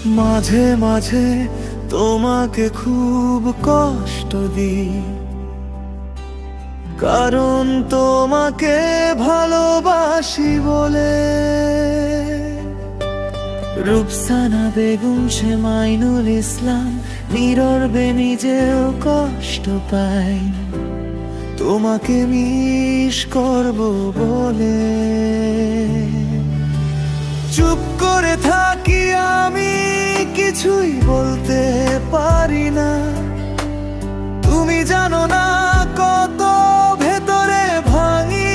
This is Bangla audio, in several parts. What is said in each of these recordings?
মাঝে মাঝে তোমাকে খুব কষ্ট দিই, কারণ তোমাকে ভালোবাসি বলে। রূপসানা বেগম, মাইনুল ইসলাম নীরবে নিজেও কষ্ট পায় তোমাকে মিস করব বলে। চুপ করে থাকি আমি, কিছুই বলতে পারি না। তুমি জানো না কত ভেতরে ভাঙি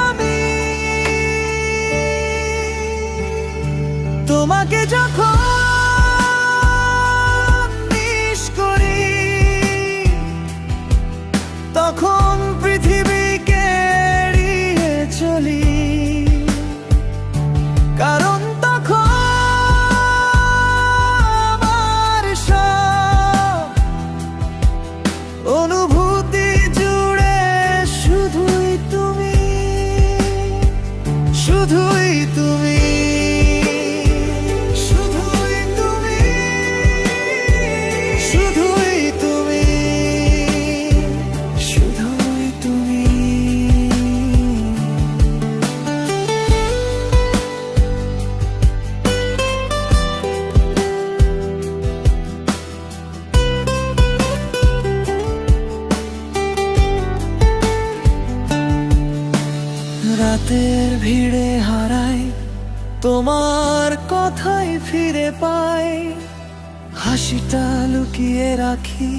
আমি। তোমাকে যখন মিস করি, তখন পৃথিবীকে এড়িয়ে চলি, কারণ তখন আমার সব অনুভূতি জুড়ে শুধুই তুমি, শুধুই তুমি, শুধুই তুমি, শুধুই তুমি, শুধুই তুমি। রাতের ভিড়ে হারাই, তোমার কথাই ফিরে পাই। হাসিটা লুকিয়ে রাখি,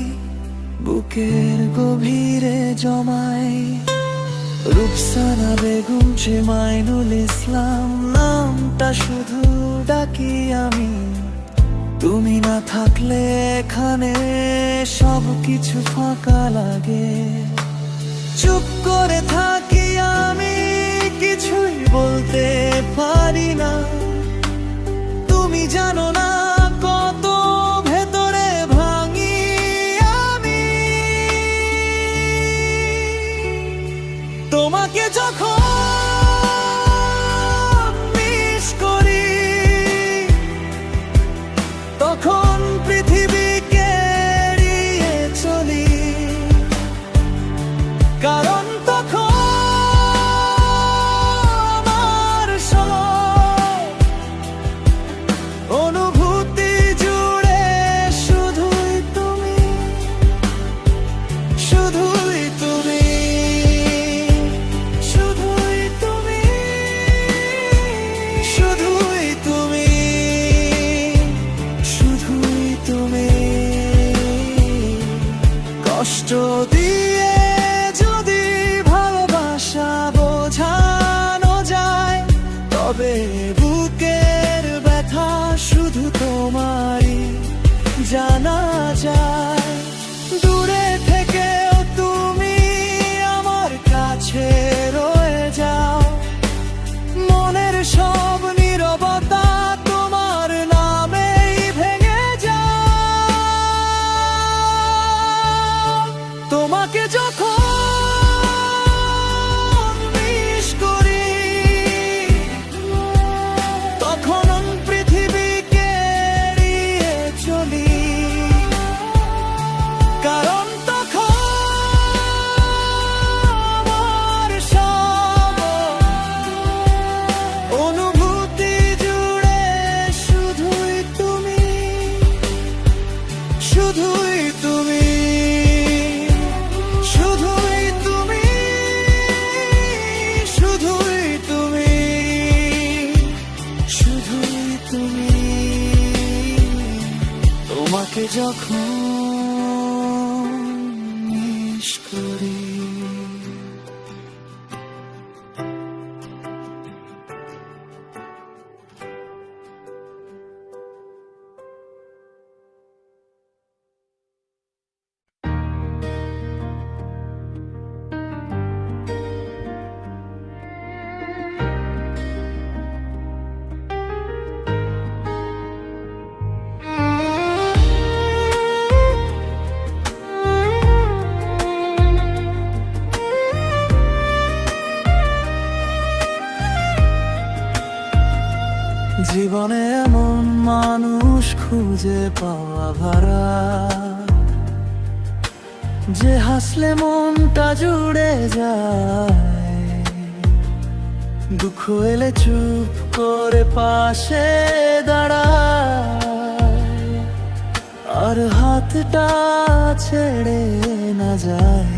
বুকের গভীরে জমাই। রূপসানা বেগম, মাইনুল ইসলাম নামটা শুধু ডাকি আমি। তুমি না থাকলে এখানে সব কিছু ফাঁকা লাগে। চুপ করে থাকি আমি, কিছুই বলতে পারি না। তুমি জানো না কত ভেতরে ভাঙি আমি। তোমাকে যখন মিস করি, তখন পৃথিবীকে এড়িয়ে চলি, কারণ তখন আমার সব অনুভূতি জুড়ে শুধুই তুমি, শুধুই তুমি, শুধুই তুমি, শুধুই তুমি, শুধুই তুমি। কষ্ট দিয়ে যদি ভালোবাসা বোঝানো যায়, তবে বুকের ব্যথা শুধু তোমারই জানা যায়। দূরে থেকেও তুমি আমার কাছে রয়ে যাও, মনের সব নীরবতা তোমার নামেই ভেঙে যায়। তোমাকে যখন মিস করি, তখন পৃথিবীকে এড়িয়ে চলি, কারণ তখন আমার সব অনুভূতি জুড়ে শুধুই তুমি, শুধুই তুমি, শুধুই তুমি, শুধুই তুমি, শুধুই তুমি। তোমাকে যখন মিস করি। এমন মানুষ খুঁজে পাওয়া ভাড়া, যে হাসলে মনটা জুড়ে যায়, দুঃখ এলে চুপ করে পাশে দাঁড়ায়, আর হাতটা ছেড়ে না যায়।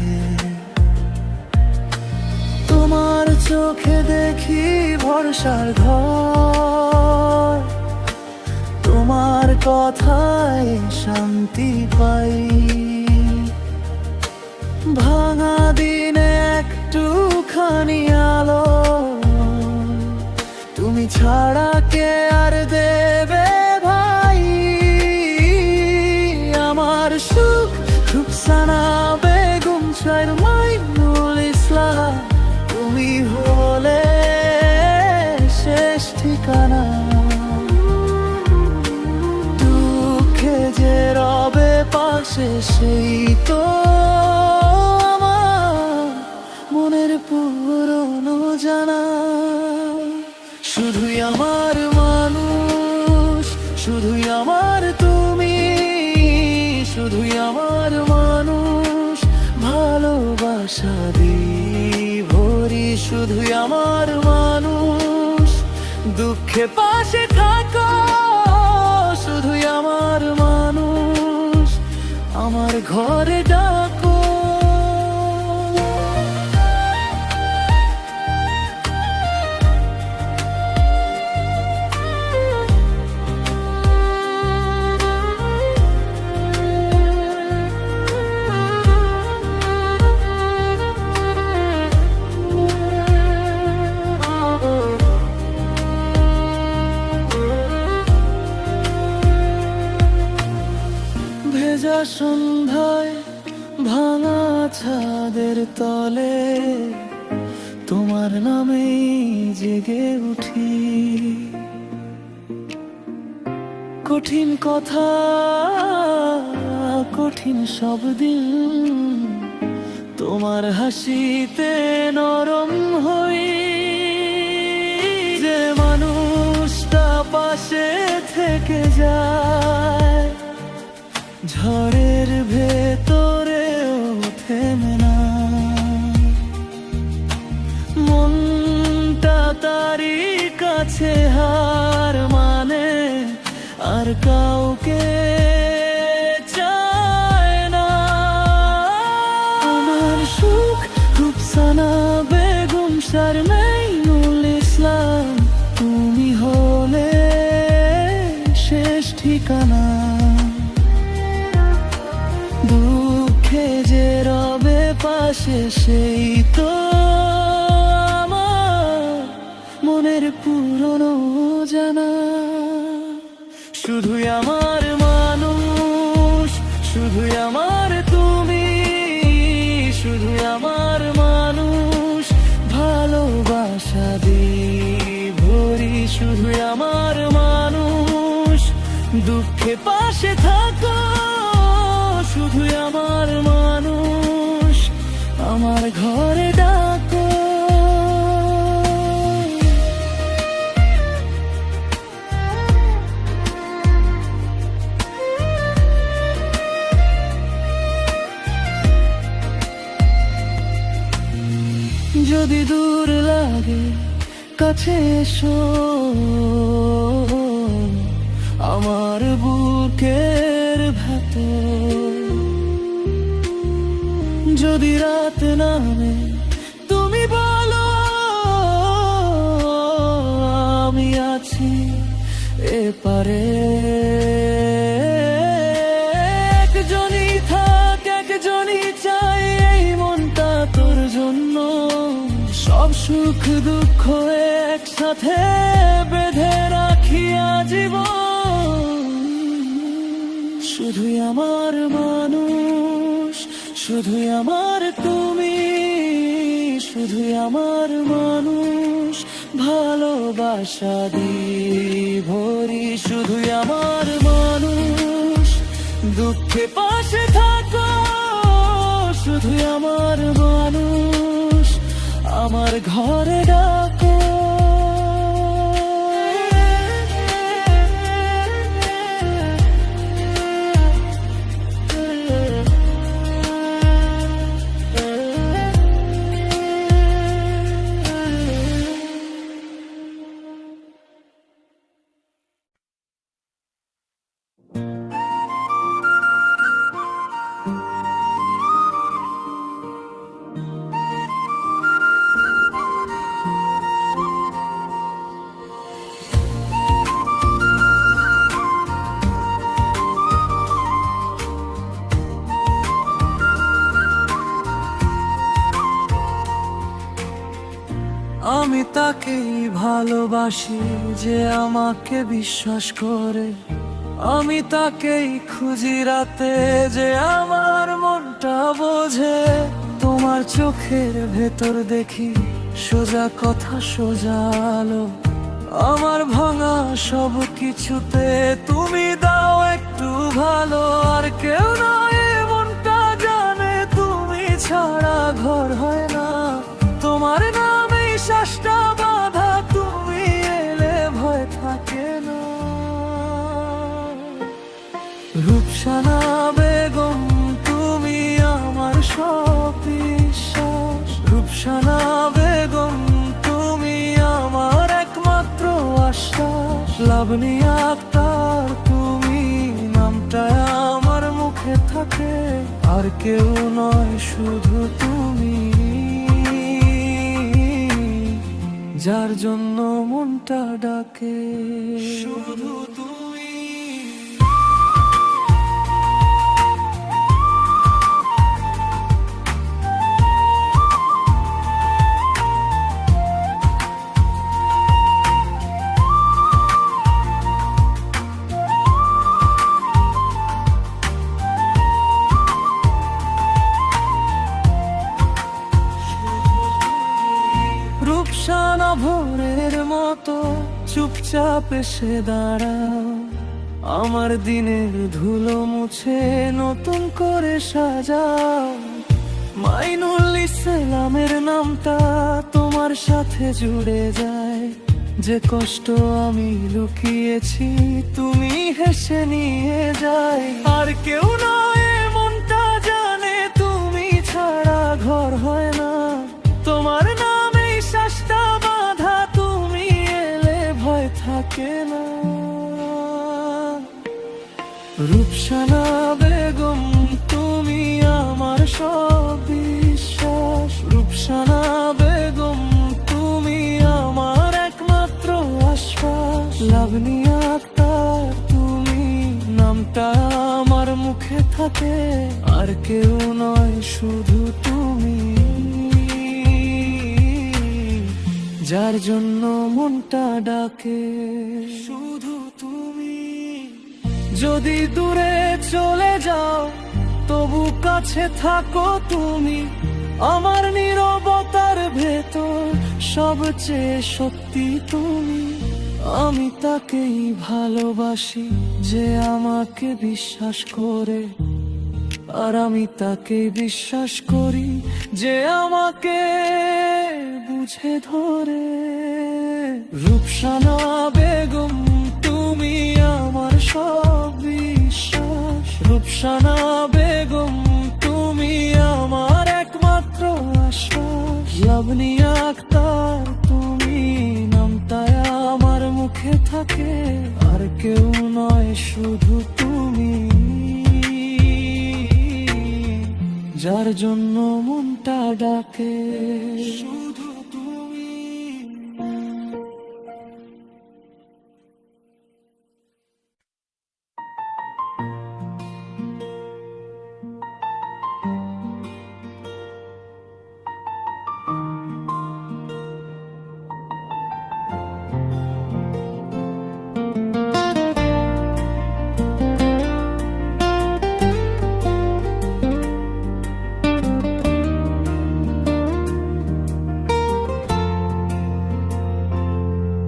তোমার চোখে দেখি ভরসার ঘর, তোমার কথায় শান্তি পাই, ভাঙা দিনে একটুখানি আলো, তুমি ছাড়া কে আর দেবে ভাই। আমার সুখ রূপসানা বেগম শায়ের মাইনুল ইসলাম, তুমি হলে শেষ ঠিকানা। দুঃখে যে রবে পাশে সেই তো আমার মনের পুরনো জানা। শুধুই আমার মানুষ, শুধুই আমার তুমি, শুধুই আমার মানুষ, ভালোবাসা দিই ভরি। শুধুই আমার মানুষ, দুঃখে পাশে থাকো। শুধুই আমার মানুষ, আমার ঘরে ডাকো। ভেজা সন্ধ্যায় ভাঙা ছাদের তলে তোমার নামেই জেগে উঠি। কঠিন কথা, কঠিন সব দিন, তোমার হাসিতে নরম হই। যে মানুষটা পাশে থেকে যায়, ঝড়ের ভেতরেও থেমে না, মনটা তারই কাছে হার মানে, আর কাউকে চায় না। আমার সুখ রূপসানা বেগম শায়ের মাইনুল ইসলাম, তুমি হলে শেষ ঠিকানা। দুঃখে যে রবে পাশে সেই তো আমার মনের পুরনো জানা। শুধুই আমার মানুষ, শুধুই আমার তুমি, শুধুই আমার মানুষ, ভালোবাসা দিই ভরি। শুধুই আমার মানুষ, দুঃখে পাশে থাকো। শুধুই আমার মানুষ, আমার ঘরে ডাকো। যদি দূর লাগে কাছে এসো, আমার বুকের ভেতর। যদি রাত নামে তুমি বলো, আমি আছি এপারে। একজনই থাক, একজনই চাই, এই মনটা তোর জন্য। সব সুখ দুঃখ একসাথে বেঁধে রাখি আজীবন। শুধুই আমার মানুষ, শুধুই আমার তুমি, শুধুই আমার মানুষ, ভালোবাসা দিই ভরি। শুধুই আমার মানুষ, দুঃখে পাশে থাকো। শুধুই আমার মানুষ, আমার ঘরে ডাকো। তাকেই ভালোবাসি যে আমাকে বিশ্বাস করে, আমি তাকেই খুঁজি রাতে যে আমার মনটা বোঝে। তোমার চোখের ভেতর দেখি সোজা কথা সোজা আলো, আমার ভাঙা সব কিছুতে তুমি দাও একটু ভালো। আর কেউ নয় মনটা জানে তুমি ছাড়া ঘর হয় না, তোমার নামেই শ্বাসটা বাঁধা, তুমি এলে ভয় থাকে না। রূপসানা বেগম তুমি আমার সব বিশ্বাস, রূপসানা বেগম তুমি আমার একমাত্র আশ্বাস। লাবণী আক্তার তুমি নামটা আমার মুখে থাকে, আর কেউ নয় শুধু তুমি, যার জন্য মনটা ডাকে শুধু তুমি। রূপসানা ভোরের মতো চুপচাপ এসে দাঁড়াও, আমার দিনের ধুলো মুছে নতুন করে সাজাও। মাইনুল ইসলামের নামটা তোমার সাথে জুড়ে যায়, যে কষ্ট আমি লুকিয়েছি তুমি হেসে নিয়ে যাই। আর কেউ নয় মনটা জানে তুমি ছাড়া ঘর হয় না, তোমার নামেই শ্বাসটা বাঁধা, তুমি এলে ভয় থাকে না। রূপসানা বেগম তুমি আমার সব বিশ্বাস, রূপসানা বেগম তুমি আমার একমাত্র আশ্বাস। লাবণী আক্তার তুমি নামটা আমার মুখে থাকে, আর কেউ নয় শুধু তুমি, যার জন্য মনটা ডাকে শুধু তুমি। যদি দূরে চলে যাও তবু কাছে থাকো তুমি, আমার নীরবতার ভেতর সবচেয়ে সত্যি তুমি। আমি তাকেই ভালোবাসি যে আমাকে বিশ্বাস করে, আর আমি তাকে বিশ্বাস করি যে আমাকে বুঝে ধরে। রূপসানা বেগম তুমি আমার সব বিশ্বাস, রূপসানা বেগম তুমি আমার একমাত্র আশ্বাস। লাবণী আক্তার তুমি নামটা আমার মুখে থাকে, আর কেউ নয় শুধু তুমি, যার জন্য মনটা ডাকে শুধু তুমি।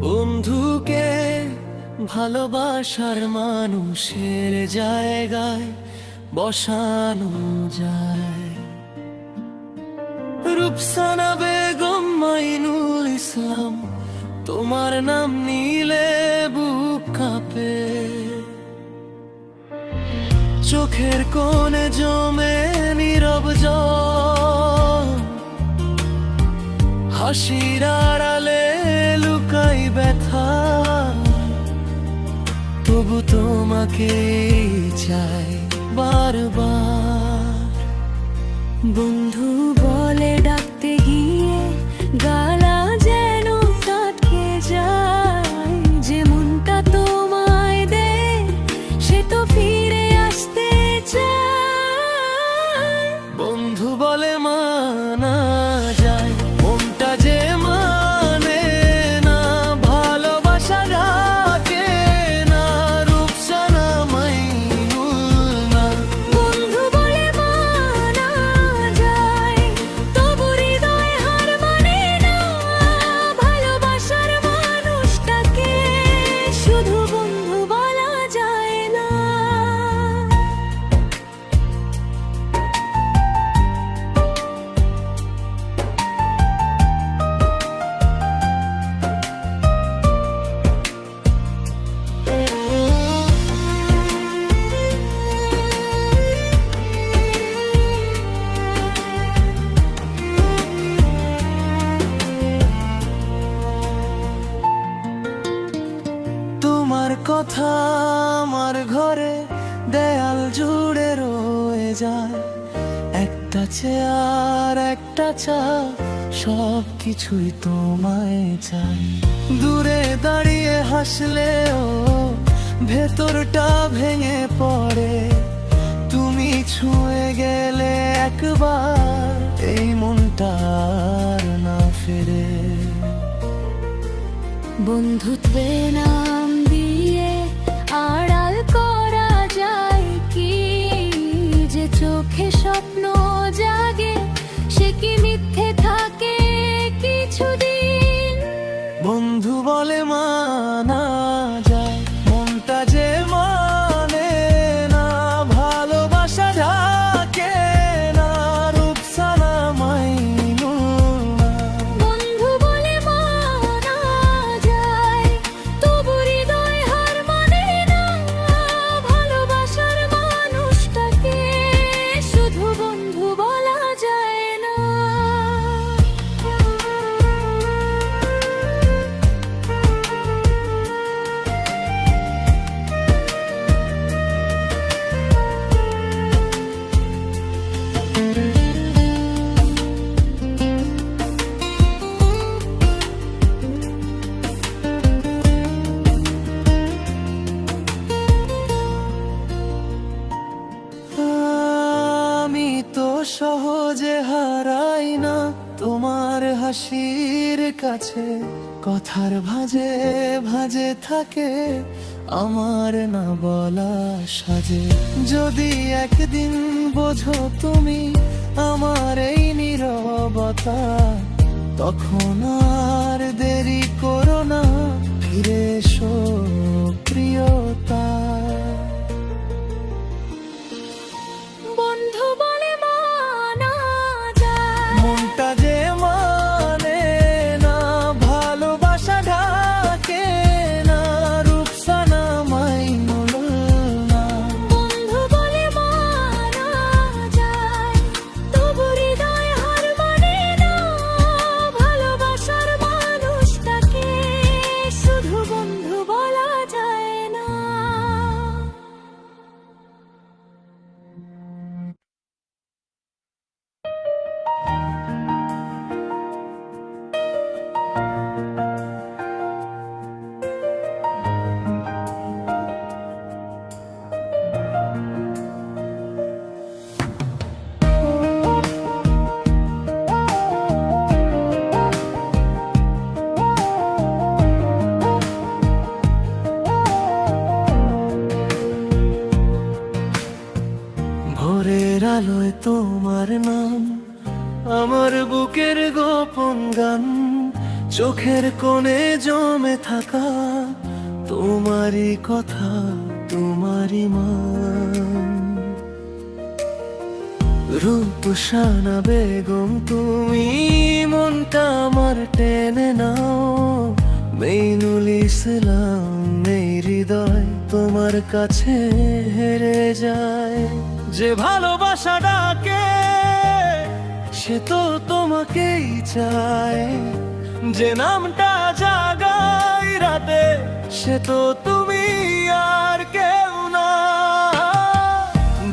বন্ধুকে ভালোবাসার মানুষের জায়গায় বসানো যায়। রূপসানা বেগম মাইনুল ইসলাম তোমার নাম নিলে বুক কাঁপে, চোখের কোণে জমে নীরব জল, হাসির আড়ালে লুকাই ব্যথা, তবু তোমাকে চাই বারবার। বন্ধু বলে ডাকতে গিয়ে গালা যেন কাটকে যায়, যে মনটা তোমায় দে সে তো ফিরে আসতে চায়। বন্ধু বলে মানা যায়, মনটা যে মানে যায়। একটা চেয়ার একটা চা সব কিছুই তোমায় চাই। দূরে দাঁড়িয়ে হাসলেও ভেতরটা ভেঙে পড়ে। তুমি ছুঁয়ে গেলে একবার এই মনটা আর না ফেরে। বন্ধুত্বে নাম দিয়ে আড়াল করা যায় কি? যে চোখে স্বপ্ন জাগে সে কি মিথ্যে থাকে কিছুদিন? বন্ধু বলে মানা যায়, মনটা যে মানে না। ভালোবাসা ঢাকে না, রূপসানা মাইনুল না। বন্ধু বলে মানা যায়, তবু হৃদয় হার মানে না। ভালোবাসার মানুষটাকে শুধু বন্ধু বলা যায় না। আমি তো সহজে হারাই না তোমার হাসির কাছে। কথার ভাঁজে ভাঁজে থাকে আমার না বলা সাজে। যদি একদিন বোঝো তুমি আমার এই নীরবতা, তখন আর দেরি করো না, ফিরে এসো প্রিয়তা। বন্ধু বলে মানা যায়, মনটা যে মানে না। ভালোবাসা ঢাকে না, রূপসানা মাইনুল না। বন্ধু বলে মানা যায়, তবু হৃদয় হার মানে না। ভালোবাসার মানুষটাকে শুধু বন্ধু বলা যায় না। ভোরের আলোয় তোমার নাম আমার বুকের গোপন গান। চোখের কোণে জমে থাকা তোমারই কথা, তোমারই মান। রূপসানা বেগম তুমি, মনটা আমার টেনে নাও। মেইনুল ইসলাম, এই হৃদয় তোমার কাছে হেরে যায়। যে ভালোবাসা ডাকে সে তো তোমাকেই চায়। যে নামটা জাগায় রাতে সে তো তুমি আর কেউ না।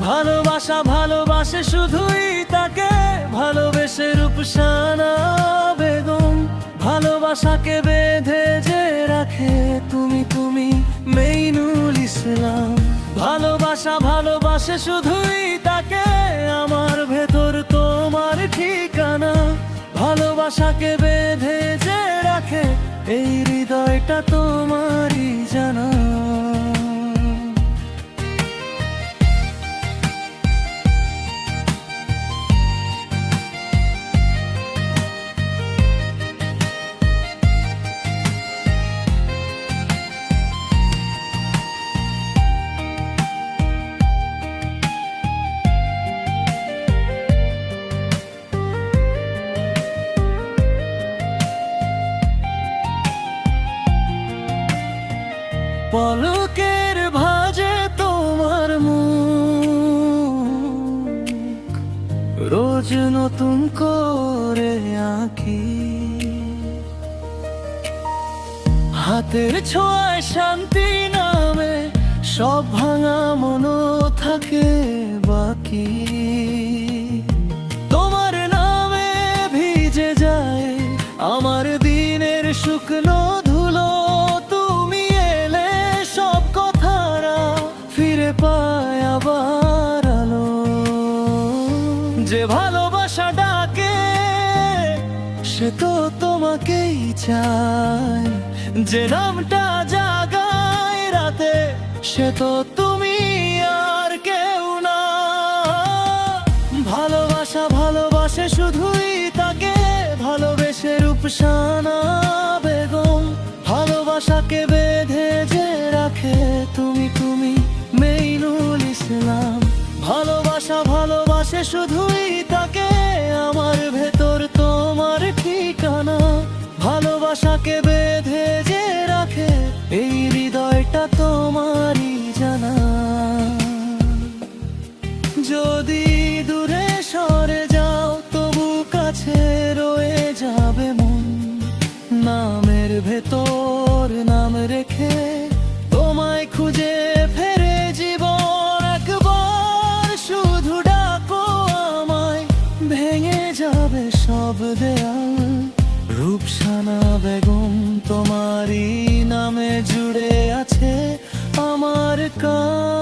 ভালোবাসা ভালোবাসে শুধুই তাকে, ভালোবেসে রূপসানা বেগম। ভালোবাসাকে বেঁধে যে রাখে তুমি, তুমি মেইনুল ইসলাম। ভালোবাসা ভালোবাসে শুধুই তাকে, আমার ভেতর তোমার ঠিকানা। ভালোবাসাকে বেঁধে যে রাখে এই হৃদয়টা তোমারই জানা। পলকের ভাঁজে তোমার মুখ রোজ নতুন করে আঁকি। হাতের ছোঁয়ায় শান্তি নামে সব ভাঙা মনও থাকে বাকি। থাকি। তোমার নামে ভিজে যায় আমার দিনের শুকনো ধুলো, তুমি এলে সব কথারা ফিরে পায় আবার আলো। যে ভালোবাসা ডাকে সে তো তোমাকেই চায়, যে নামটা জাগায় রাতে সে তো তুমি আর কেউ না। ভালোবাসা ভালোবাসে শুধুই তাকে ভালোবেসে রূপসানা বেগম। ভালোবাসাকে বেঁধে যে রাখে তুমি তুমি মেইনুল ইসলাম। ভালোবাসা ভালোবাসে শুধুই তাকে আমার ভেতর তোমার ঠিকানা। ভালোবাসাকে বেঁধে যে রাখে এই হৃদয়টা তোমারই জানা। যদি দূরে সরে যাও তবু কাছে রয়ে যাবে মন। নামের ভেতর নাম রেখে তোমায় খুঁজে ফেরে জীবন। একবার শুধু ডাকো আমায়, ভেঙে যাবে সব দেয়াল। রূপসানা বেগম তোমারই নামে জুড়ে আছে আমার কাজ।